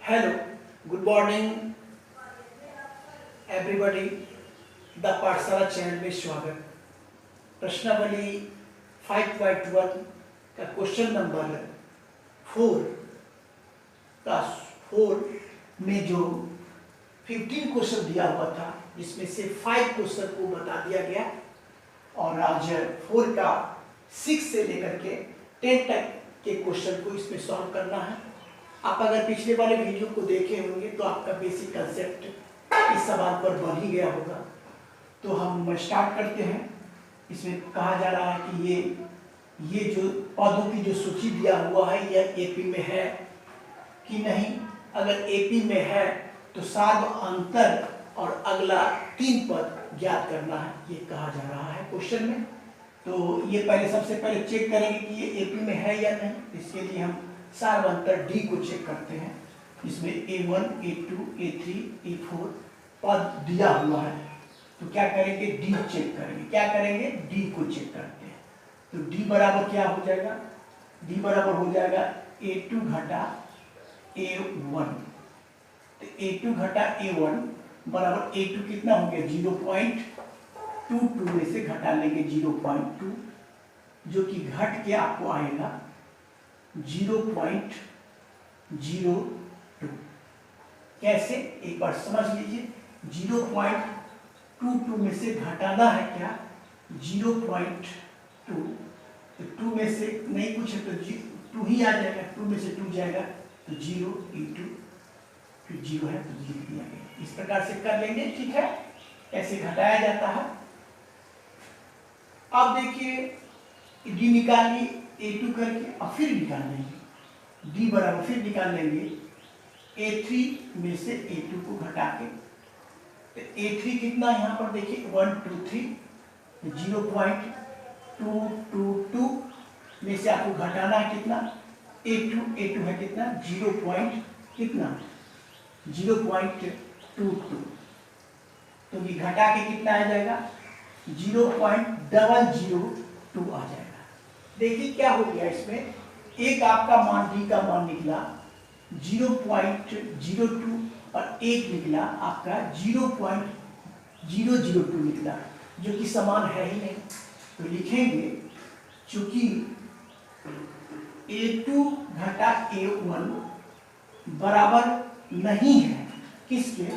Hello, good morning everybody. The पाठशाला channel में स्वागत। प्रश्नावली 5.1 का क्वेश्चन नंबर 4 का 4 में जो 15 क्वेश्चन दिया हुआ था, जिसमें से 5 क्वेश्चन को बता दिया गया और आज 4 का 6 से लेकर के 10 तक के क्वेश्चन को इसमें सॉल्व करना है। आप अगर पिछले वाले वीडियो को देखे होंगे तो आपका बेसिक कंसेप्ट इस सवाल पर बन ही गया होगा। तो हम स्टार्ट करते हैं। इसमें कहा जा रहा है कि ये जो पदों की जो सूची दिया हुआ है यह एपी में है कि नहीं। अगर एपी में है तो सार्व अंतर और अगला 3 पद ज्ञात करना है, ये कहा जा रहा है क्वेश्चन में। तो ये सबसे पहले चेक करेंगे कि ये एपी में है या नहीं। इसके लिए हम सार्व अंतर डी को चेक करते हैं। इसमें A1, A2, A3, A4 पद दिया हुआ है, तो क्या करेंगे, डी चेक करेंगे। क्या करेंगे, डी को चेक करते हैं। तो डी बराबर क्या हो जाएगा, डी बराबर हो जाएगा A2 घटा A1। तो A2 घटा A1 बराबर A2 कितना हो गया, 0.22 में से घटा लेंगे 0.2, जो कि घट के आपको आएगा 0.02। कैसे, एक बार समझ लीजिए। 0.22 में से घटाना है क्या, 0.2। तो 2 में से नहीं कुछ है तो 2 ही आ जाएगा। 2 में से 2 जाएगा तो 0 × फिर 0 है तो 0 दिया गया। इस प्रकार से कर लेंगे, ठीक है। ऐसे घटाया जाता है। अब देखिए डी निकाल ली A2 करके, अब फिर निकाल लेंगे डी बराबर, फिर निकाल लेंगे A3 में से A2 को घटा के। तो A3 कितना यहाँ पर देखिए 1 2 3, 0.222 में से आपको घटाना है कितना, A2 है कितना 0.22। तो ये घटा के कितना आ जाएगा 0.002 आ जाएगा। देखिए क्या हो गया इसमें, एक आपका मान डी का मान निकला 0.02 और एक निकला आपका 0.002 निकला, जो कि समान है ही नहीं। तो लिखेंगे चूंकि A2 घटा A1 बराबर नहीं है किसके,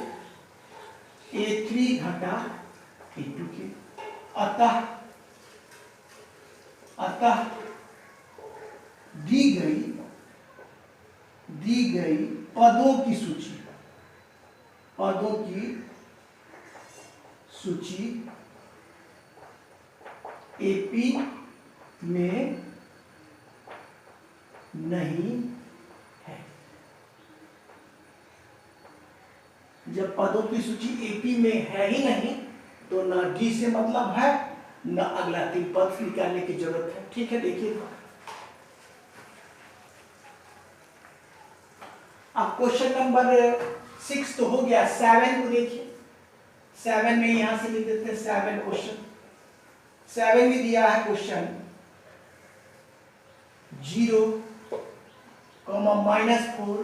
A3 घटा A2 के। अतः दी गई पदों की सूची एपी में नहीं है। जब पदों की सूची एपी में है ही नहीं तो ना डी से मतलब है, ना अगला 3 पद निकालने की जरूरत है, ठीक है। देखिए अब क्वेश्चन नंबर 6 तो हो गया। 7 को देखिए, 7 में यहां से लिख देते हैं 7 क्वेश्चन। 7 में दिया है क्वेश्चन 0, -4,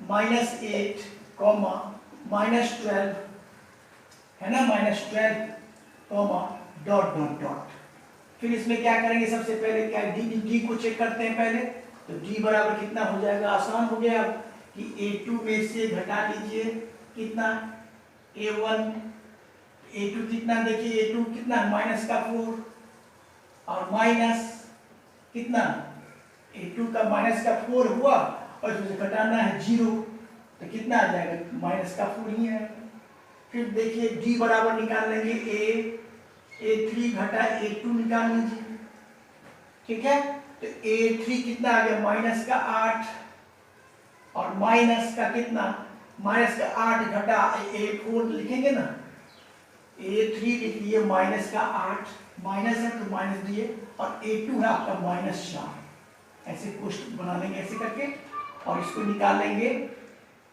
-8, -12 है ना, -12, डॉट। फिर इसमें क्या करेंगे, सबसे पहले क्या डी को चेक करते हैं पहले। तो डी बराबर कितना हो जाएगा, आसान हो गया कि A2 में से घटा लीजिए कितना A1। A2 कितना देखिए, A2 कितना -4 और माइनस कितना, A2 का -4 हुआ और इसमें से घटाना है 0, तो कितना आ जाएगा -4 ही है। फिर देखिए डी बराबर निकाल लेंगे A3 घटा A2 निकाल लीजिए, ठीक है। तो A3 कितना आ गया -8 और माइनस का कितना, -8 घटा A4 लिखेंगे ना, A3 लिख लिए -8, माइनस है तो माइनस दिए, और A2 है आपका -4। ऐसे क्वेश्चन बना लेंगे ऐसे करके, और इसको निकाल लेंगे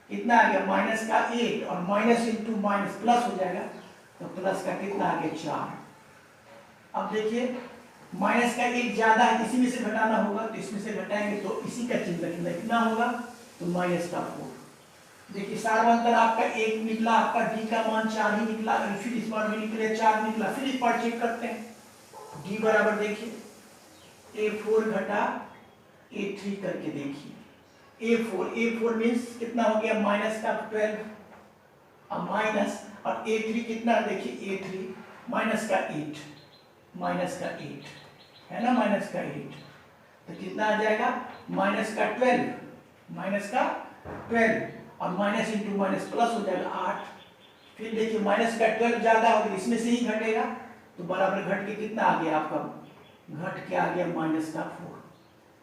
कितना आ गया -8 और माइनस इंटू माइनस प्लस हो जाएगा, तो प्लस का कितना आ गया 4। अब देखिए माइनस का 1 ज्यादा है, इसी में से घटाना होगा, तो इसमें से घटाएंगे तो इसी का चिन्ह कितना होगा तो माइनस का 4। देखिए सार्वंतर आपका 1 निकला, आपका डी का मान 4 ही निकला, फिर इस बार भी निकले 4 निकला, फिर इस बार चेक करते हैं। डी बराबर देखिए A4 घटा A3 करके देखिए। A4 मीन्स कितना हो गया माइनस का 12 और माइनस, और A3 कितना देखिए A3 माइनस का 8, माइनस का 8 है ना, माइनस का 8, तो कितना आ जाएगा माइनस का 12, माइनस का 12 और माइनस इंटू माइनस प्लस हो जाएगा 8। फिर देखिए माइनस का 12 ज्यादा हो गया, इसमें से ही घटेगा, तो बराबर घट के कितना आ गया आपका, घट के आ गया माइनस का 4।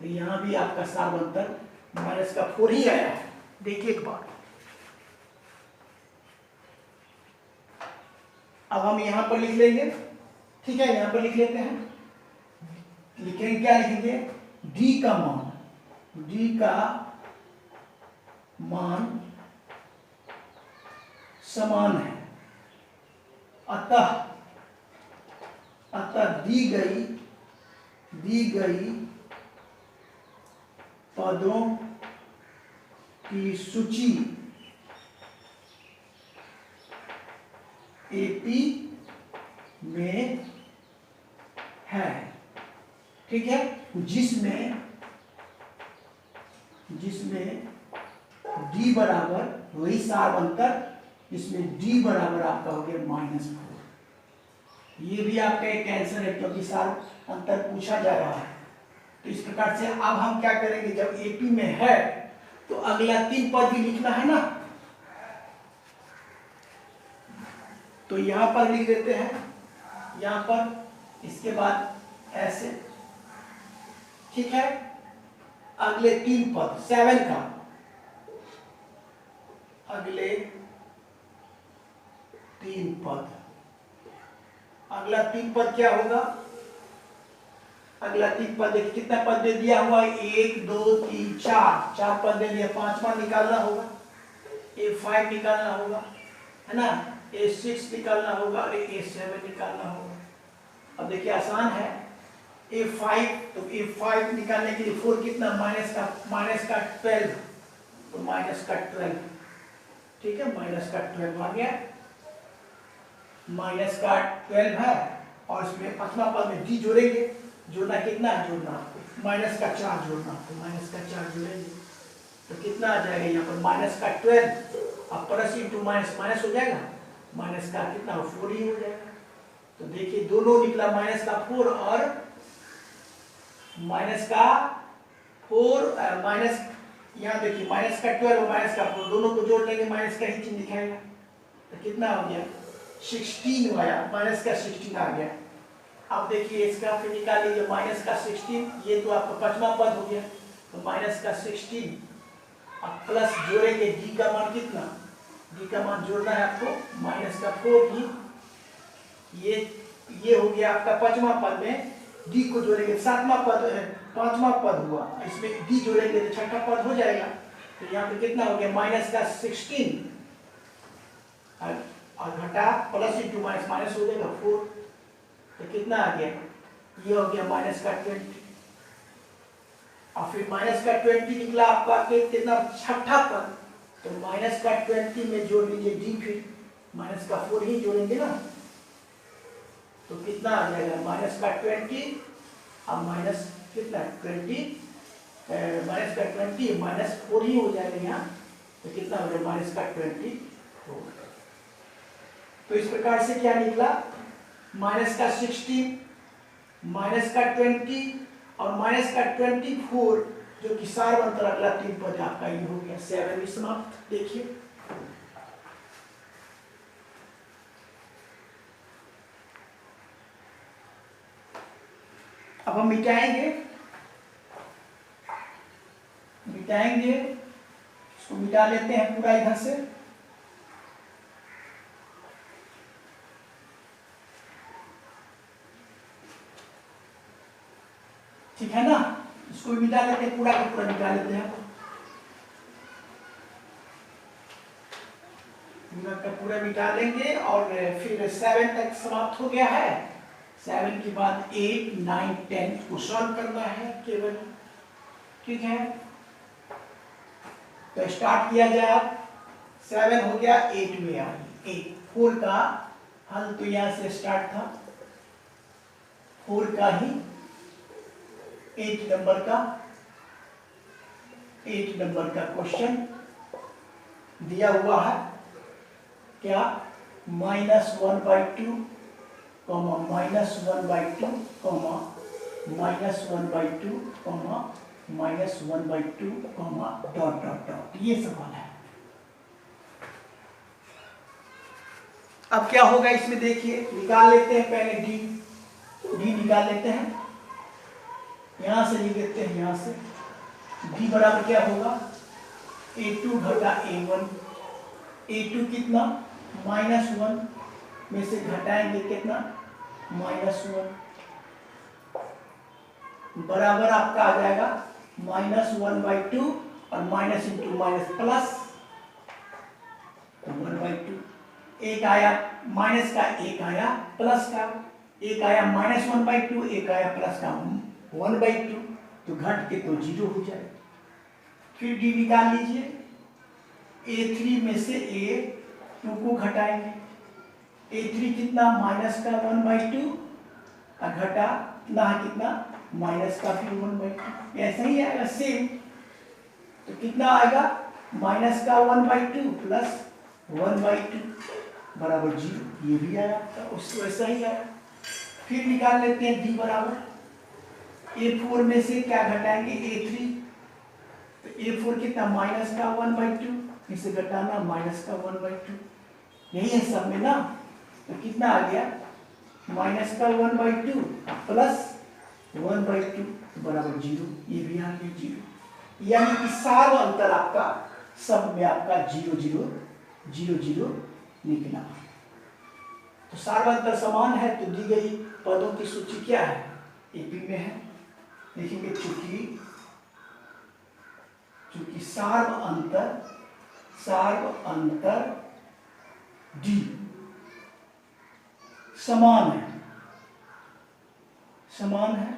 तो यहाँ भी आपका सार्वंतर माइनस का 4 ही आया है। देखिए एक बार, अब हम यहाँ पर लिख लेंगे, ठीक है, यहाँ पर लिख लेते हैं। लिखेंगे क्या, लिखेंगे डी का मान, डी का मान समान है, अतः दी गई पदों की सूची एपी में है, ठीक है, जिसमें डी बराबर, वही सार्वंतर जिसमें डी बराबर आपका हो गया -4। ये भी आपका एक आंसर है, क्योंकि सार्वंतर पूछा जा रहा है। तो इस प्रकार से अब हम क्या करेंगे, जब एपी में है तो अगला 3 पद भी लिखना है ना, तो यहां पर लिख देते हैं, यहां पर, इसके बाद ऐसे, ठीक है। अगले 3 पद 7 का, अगले 3 पद, अगला 3 पद क्या होगा, अगला 3 पद देखिए कितना पद दे दिया हुआ है, 1 2 3 4 पद दे दिया, 5वां निकालना होगा, A5 निकालना होगा, है ना, A6 निकालना होगा और A7 निकालना होगा। अब देखिए आसान है, A5, तो A5 निकालने के लिए 4 कितना माइनस का 12, तो माइनस का 12, ठीक है, माइनस का 12 आ गया, माइनस का 12 है, और इसमें 5वां पद में डी जोड़ेंगे, जोड़ना कितना है, जोड़ना आपको माइनस का 4 जोड़ना, तो माइनस का 4 जोड़ेंगे तो कितना आ जाएगा यहाँ पर माइनस का 12, अब प्लस इंटू माइनस माइनस हो जाएगा, माइनस का कितना 4 ही हो जाएगा। तो देखिए दोनों निकला माइनस का 4 और माइनस का 4, माइनस, यहाँ देखिए माइनस का 12 और माइनस का 4 दोनों को जोड़ लेंगे, माइनस का ही चिन्ह दिखाएगा, तो कितना हो गया 16 आया, माइनस का 16 आ गया। अब देखिए इसका फिर निकाल लीजिए माइनस का 16, ये तो आपका 5वां पद हो गया, तो माइनस का 16, अब प्लस जोड़ेंगे डी का मान कितना, डी का मान जोड़ना है आपको माइनस का 4 ही, ये हो गया आपका 5वां पद में डी को जोड़ेंगे, 7वां पद 5वां पद हुआ, इसमें डी जोड़ेंगे तो 6ठा पद हो जाएगा। तो यहाँ पे कितना हो गया माइनस का 16 और घटा प्लस इंटू माइनस माइनस हो जाएगा 4, तो कितना आ गया, ये हो गया माइनस का 20, और फिर माइनस का 20 निकला आपका कितना 6ठा पद, तो माइनस का 20 में जोड़ लीजिए डी, फिर माइनस का 4 ही जोड़ेंगे ना, तो कितना आ जाएगा माइनस का 20 और माइनस कितना 20, माइनस का 20 माइनस 4 ही हो जाएगा यहाँ, तो कितना हो जाएगा माइनस का 24। तो इस प्रकार से क्या निकला, माइनस का 16, माइनस का 20 और माइनस का 24, जो कि सार्वंतर अगला 3 पद आपका ये हो गया, 7 भी समाप्त। देखिए अब हम मिटाएंगे, इसको मिटा लेते हैं पूरा इधर से, ठीक है ना, इसको भी मिटा लेते हैं, पूरा का पूरा मिटा लेते हैं, पूरा का पूरा मिटा लेंगे, और फिर 7 तक समाप्त हो गया है। 7 के बाद 8 9 10 को सॉल्व करना है केवल, ठीक है। तो स्टार्ट किया जाए आप, 7 हो गया, 8 में आइए। 4 का हल तो यहाँ से स्टार्ट था, 4 का ही 8 नंबर का क्वेश्चन दिया हुआ है। क्या? -1/2, -1/2, -1/2, -1/2, डॉट डॉट डॉट, ये सवाल है। अब क्या होगा इसमें देखिए, निकाल लेते हैं पहले डी निकाल लेते हैं, यहां से लिख देते हैं, यहां से डी बराबर क्या होगा, A2 घटा A1, A2 कितना, -1 में से घटाएंगे कितना, -1, बराबर आपका आ जाएगा -1/2 और माइनस इंटू माइनस प्लस, तो 1/2, एक आया माइनस का, एक आया प्लस का, एक आया -1/2, एक आया प्लस का 1/2, तो घट के तो 0 हो जाए। फिर डी निकाल लीजिए, A3 में से A2 को घटाएंगे, A3 कितना, माइनस का 1/2 और घटा ना कितना, माइनस का फिर 1/2, ऐसा ही आएगा सेम। तो कितना आएगा, माइनस का 1/2 प्लस 1/2 बराबर 0, ये भी आया, तो उसको ऐसा ही आया। फिर निकाल लेते हैं डी बराबर, A4 में से क्या घटाएंगे, A3, तो A4 कितना, माइनस का 1/2, इसे घटाना माइनस का 1/2, यही है सब में ना, तो कितना आ गया, माइनस का 1/2 प्लस 1/2 बराबर 0, ये भी आ गया 0, यानी कि सार अंतर आपका सब में आपका 0 0 0 0 निकला। तो सार्वंतर समान है, तो दी गई पदों की सूची क्या है, एपी में है, देखेंगे चूंकि सार्व अंतर डी समान है,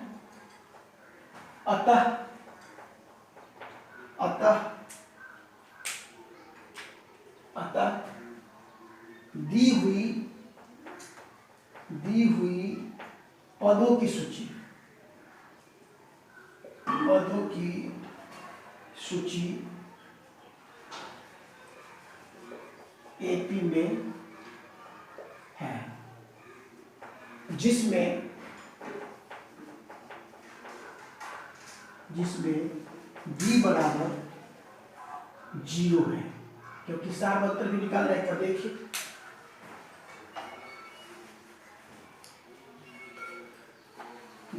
अतः दी हुई पदों की सूची एपी में है, जिसमें b बराबर 0 है, क्योंकि सार्वंतर भी निकाल रहे हैं। देखिए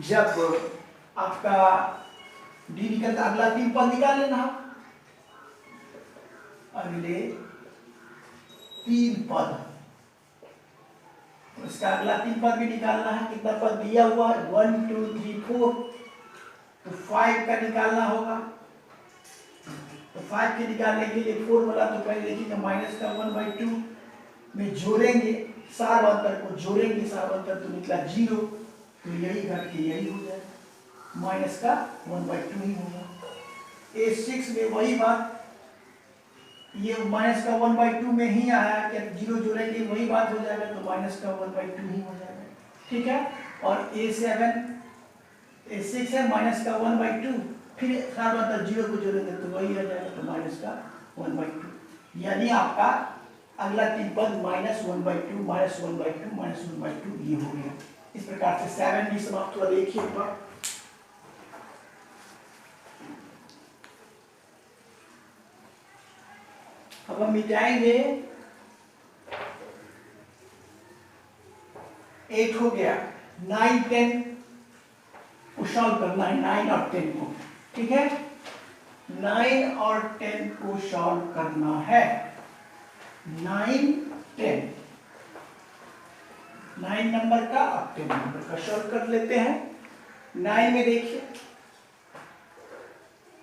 जब आपका डी निकलता, अगला 3 पद निकाल लेना, अगले 3 पद, तो इसका अगला 3 पद भी निकालना है। कितना पद दिया हुआ है, 1 2 3 4, तो 5 का निकालना होगा। तो 5 के निकालने के लिए 4 वाला तो पहले देखिए माइनस का 1/2 में जोड़ेंगे, सार्वंतर को जोड़ेंगे, सार्वंतर तो निकला 0, तो यही घट के यही हो जाए, माइनस का 1/2 ही होगा। A6 में वही बात, ये माइनस का 1/2 में ही आया, क्या 0 जोड़ेंगे वही बात हो जाएगा, तो माइनस का 1/2 ही हो जाएगा, ठीक है। और A6 है माइनस का 1/2, फिर सार्वंतर 0 को जोड़ेंगे तो वही आ जाएगा, तो माइनस का 1/2, यानी आपका अगला 3 पद -1/2 -1/2 -1/2 ये हो गया। इस प्रकार से 7 भी समाप्त हुआ। देखिए ऊपर अब हम मिटाएंगे, 8 हो गया, 9 10 को सॉल्व करना है, 9 और 10 को, ठीक है, 9 और 10 को सॉल्व करना है, 9 10, 9 नंबर का और 10 नंबर का सॉल्व कर लेते हैं। 9 में देखिए,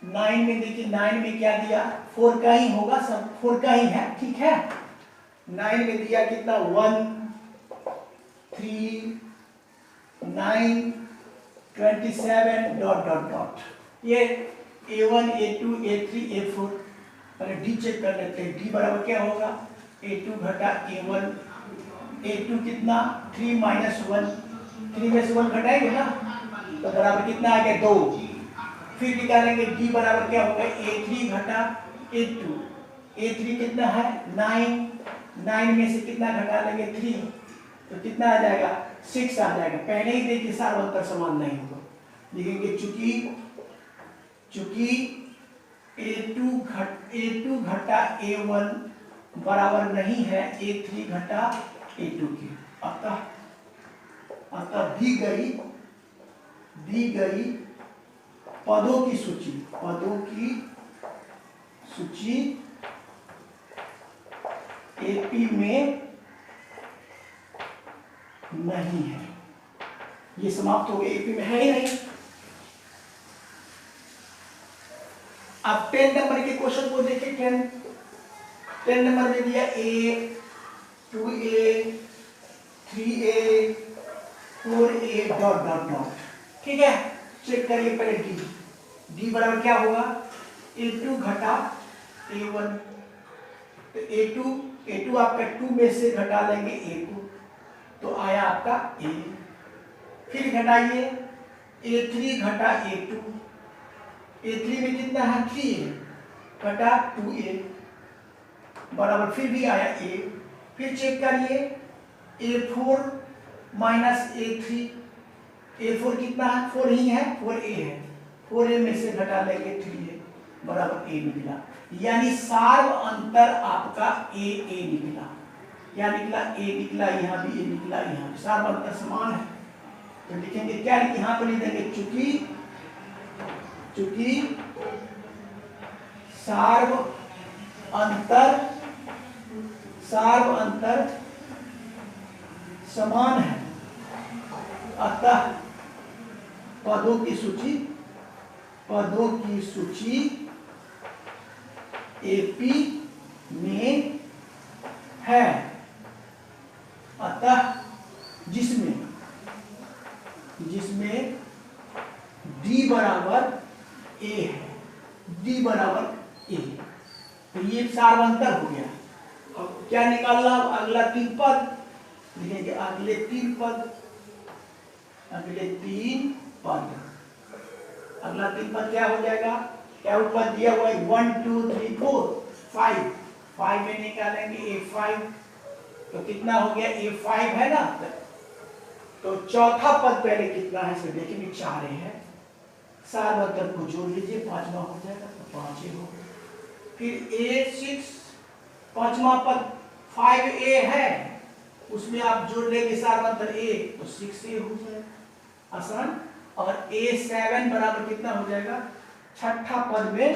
9 में क्या दिया, 4 का ही होगा, सब 4 का ही है, ठीक है। 9 में दिया कितना, 1 3 9 27 डॉट डॉट डॉट, ये A1 A2 A3 A4, पहले डी चेक कर लेते हैं। डी बराबर क्या होगा, A2 घटा A1। A2 कितना 3 माइनस 1, 3 में से 1 घटाएंगे ना तो बराबर कितना आ गया 2। फिर निकालेंगे डी बराबर क्या होगा A3 घटा A2। A3 कितना है 9, 9 में से कितना घटा लेंगे 3 तो कितना आ जाएगा 6 आ जाएगा। पहले ही देखिए सार अंतर समान नहीं होगा, लिखेंगे चूंकि A2 घटा A1 बराबर नहीं है A3 घटा A2 के, अतः दी गई पदों की सूची AP में नहीं है। ये समाप्त हो गया, AP में है ही नहीं। अब 10 नंबर के क्वेश्चन को देखिए। 10 नंबर में दिया A, 2A, 3A, 4A dot dot dot. ठीक है, चेक करिए पहले डी बराबर क्या होगा A2 घटा A1। तो A2 आपका 2 में से घटा लेंगे A2 तो आया आपका A। फिर घटाइए A3 घटा A2। A3 में कितना है 3A घटा 2A बराबर फिर भी आया A। फिर चेक करिए A4 माइनस A3। A4 कितना है 4 ही है, 4A है, 4A में से घटा लेंगे 3A बराबर A निकला। यानी सार्व अंतर आपका A निकला। क्या निकला A निकला, यहाँ भी A निकला, यहाँ भी सार्व अंतर समान है। तो लिखेंगे क्या, यहाँ पर लिख देंगे चूंकि सार्व अंतर समान है अतः पदों की सूची AP में है। अतः जिसमें D बराबर A है, D बराबर A। तो ये सार्वंतर हो गया। अब क्या निकालना, अगला 3 पद लिखेंगे। अगले तीन पद अगला 3 पद क्या हो जाएगा, क्या पद दिया हुआ है 1 2 3 4 5 में निकालेंगे A5 तो कितना हो गया A5 है ना। तो चौथा पद पहले कितना है इसे देखेंगे, 4 है। सार्वंतर को जोड़ लीजिए, 5वां हो जाएगा तो 5 हो गया। फिर A6 5वां पद 5A है, उसमें आप जोड़ लेंगे सार्वंतर A तो 6A हो जाएगा आसान। और A7 बराबर कितना हो जाएगा, छठा पद में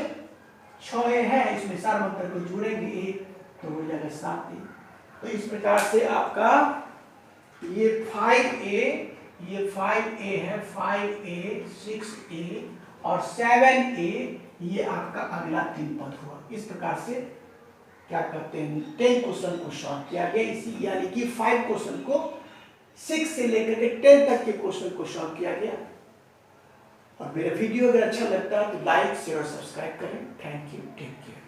6A है, इसमें सार्वंतर को जोड़ेंगे A तो हो जाएगा 7A। तो इस प्रकार से आपका ये 5A है, 5A 6A और 7A ये आपका अगला 3 पद हुआ। इस प्रकार से क्या करते हैं 10 क्वेश्चन को सॉल्व किया गया, इसी यानी कि 5 क्वेश्चन को 6 से लेकर के 10 तक के क्वेश्चन को सॉल्व किया गया। और मेरा वीडियो अगर अच्छा लगता है तो लाइक शेयर सब्सक्राइब करें। Thank you, take care.